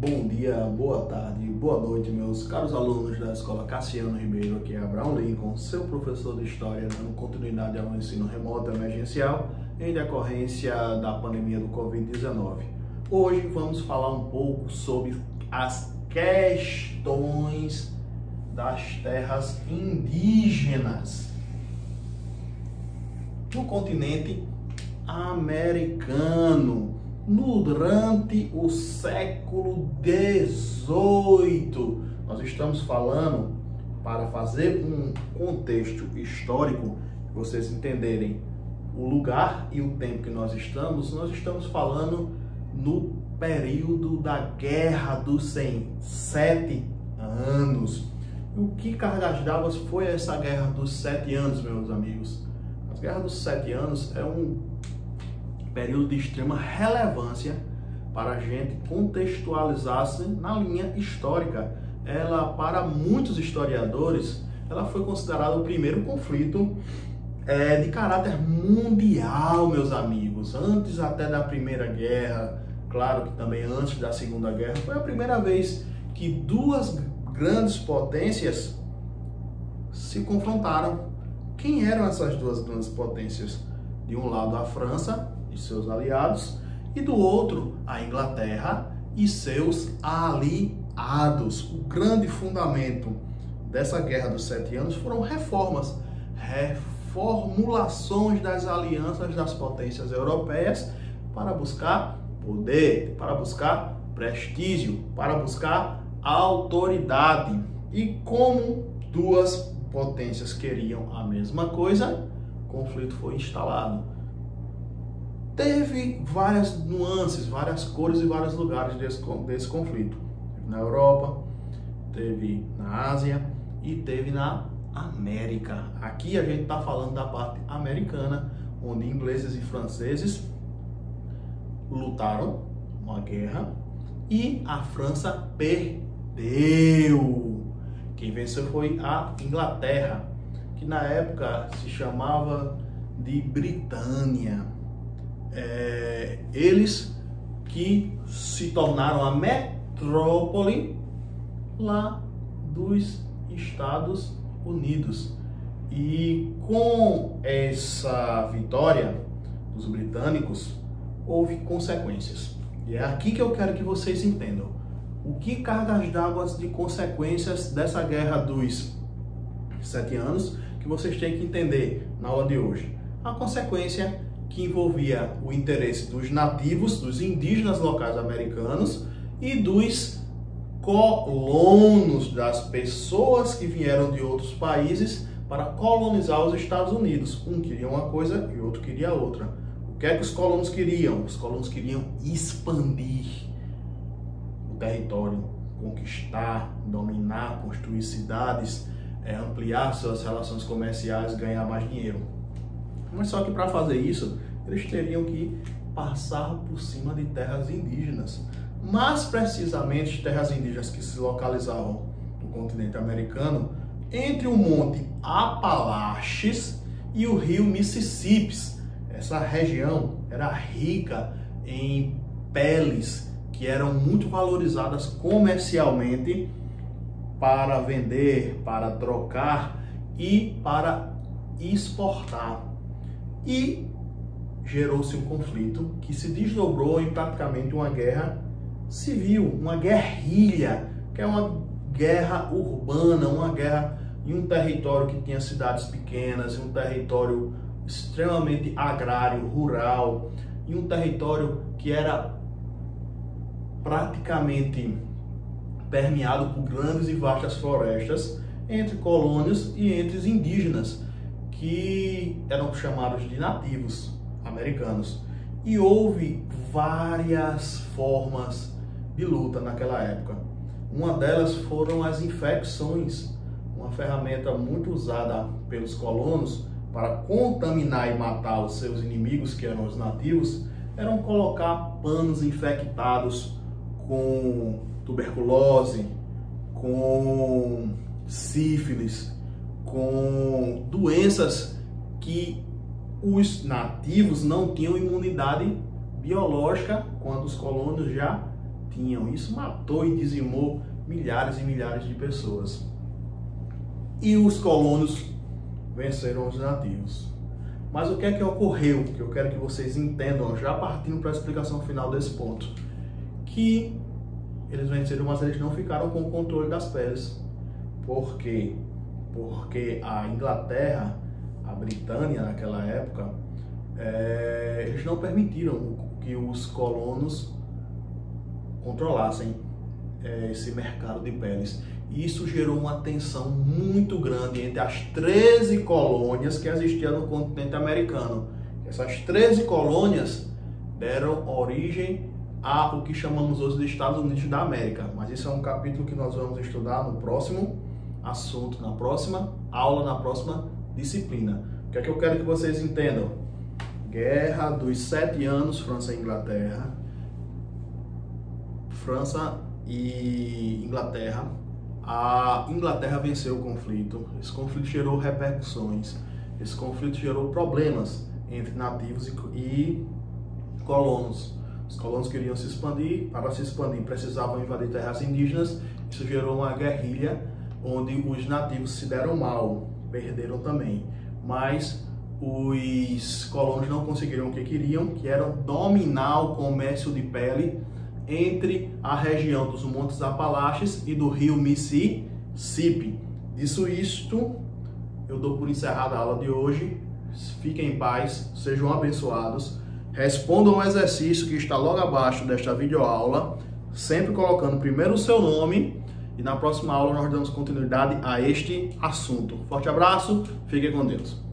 Bom dia, boa tarde, boa noite, meus caros alunos da Escola Cassiano Ribeiro. Aqui é Abraão Lincoln, seu professor de História, dando continuidade ao ensino remoto emergencial em decorrência da pandemia do Covid-19. Hoje vamos falar um pouco sobre as questões das terras indígenas no continente americano durante o século XVIII. Nós estamos falando, para fazer um contexto histórico, que vocês entenderem o lugar e o tempo que nós estamos falando no período da Guerra dos 7 anos. E o que cargas d'água foi essa Guerra dos 7 anos, meus amigos? A Guerra dos 7 anos é um período de extrema relevância para a gente contextualizar-se na linha histórica. Ela, para muitos historiadores, ela foi considerada o primeiro conflito de caráter mundial, meus amigos. Antes até da Primeira Guerra, claro que também antes da Segunda Guerra, foi a primeira vez que duas grandes potências se confrontaram. Quem eram essas duas grandes potências? De um lado, a França e seus aliados, e do outro, a Inglaterra e seus aliados. O grande fundamento dessa Guerra dos 7 anos foram reformulações das alianças das potências europeias para buscar poder, para buscar prestígio, para buscar autoridade. E como duas potências queriam a mesma coisa, o conflito foi instalado. Teve várias nuances, várias cores e vários lugares desse conflito. Teve na Europa, teve na Ásia e teve na América. Aqui a gente está falando da parte americana, onde ingleses e franceses lutaram uma guerra e a França perdeu. Quem venceu foi a Inglaterra, que na época se chamava de Britânia. Eles que se tornaram a metrópole lá dos Estados Unidos. E com essa vitória dos britânicos, houve consequências. E é aqui que eu quero que vocês entendam. O que cargas d'água de consequências dessa Guerra dos 7 anos que vocês têm que entender na aula de hoje? A consequência que envolvia o interesse dos nativos, dos indígenas locais americanos e dos colonos, das pessoas que vieram de outros países para colonizar os Estados Unidos. Um queria uma coisa e o outro queria outra. O que é que os colonos queriam? Os colonos queriam expandir o território, conquistar, dominar, construir cidades, ampliar suas relações comerciais, ganhar mais dinheiro. Mas só que para fazer isso, eles teriam que passar por cima de terras indígenas. Mais precisamente, terras indígenas que se localizavam no continente americano, entre o Monte Apalaches e o rio Mississippi. Essa região era rica em peles que eram muito valorizadas comercialmente para vender, para trocar e para exportar. E gerou-se um conflito que se desdobrou em praticamente uma guerra civil, uma guerrilha, que é uma guerra urbana, uma guerra em um território que tinha cidades pequenas, em um território extremamente agrário, rural, em um território que era praticamente permeado por grandes e vastas florestas, entre colônios e entre os indígenas, que eram chamados de nativos americanos. E houve várias formas de luta naquela época. Uma delas foram as infecções, uma ferramenta muito usada pelos colonos para contaminar e matar os seus inimigos, que eram os nativos, eram colocar panos infectados com tuberculose, com sífilis, com doenças que os nativos não tinham imunidade biológica quando os colonos já tinham. Isso matou e dizimou milhares e milhares de pessoas. E os colonos venceram os nativos. Mas o que é que ocorreu? Que eu quero que vocês entendam, já partindo para a explicação final desse ponto. Que eles venceram, mas eles não ficaram com o controle das peles. Por quê? Porque a Inglaterra, a Britânia naquela época, eles não permitiram que os colonos controlassem esse mercado de peles. E isso gerou uma tensão muito grande entre as 13 colônias que existiam no continente americano. Essas 13 colônias deram origem a o que chamamos hoje de Estados Unidos da América. Mas isso é um capítulo que nós vamos estudar no próximo assunto, na próxima aula, na próxima disciplina. O que é que eu quero que vocês entendam? Guerra dos 7 anos, França e Inglaterra. França e Inglaterra. A Inglaterra venceu o conflito. Esse conflito gerou repercussões. Esse conflito gerou problemas entre nativos e colonos. Os colonos queriam se expandir. Para se expandir, precisavam invadir terras indígenas. Isso gerou uma guerrilha onde os nativos se deram mal, perderam também. Mas os colonos não conseguiram o que queriam, que era dominar o comércio de pele entre a região dos Montes Apalaches e do rio Mississippi. Isto, eu dou por encerrada a aula de hoje. Fiquem em paz, sejam abençoados. Respondam o exercício que está logo abaixo desta videoaula, sempre colocando primeiro o seu nome, e na próxima aula nós damos continuidade a este assunto. Forte abraço, fiquem com Deus.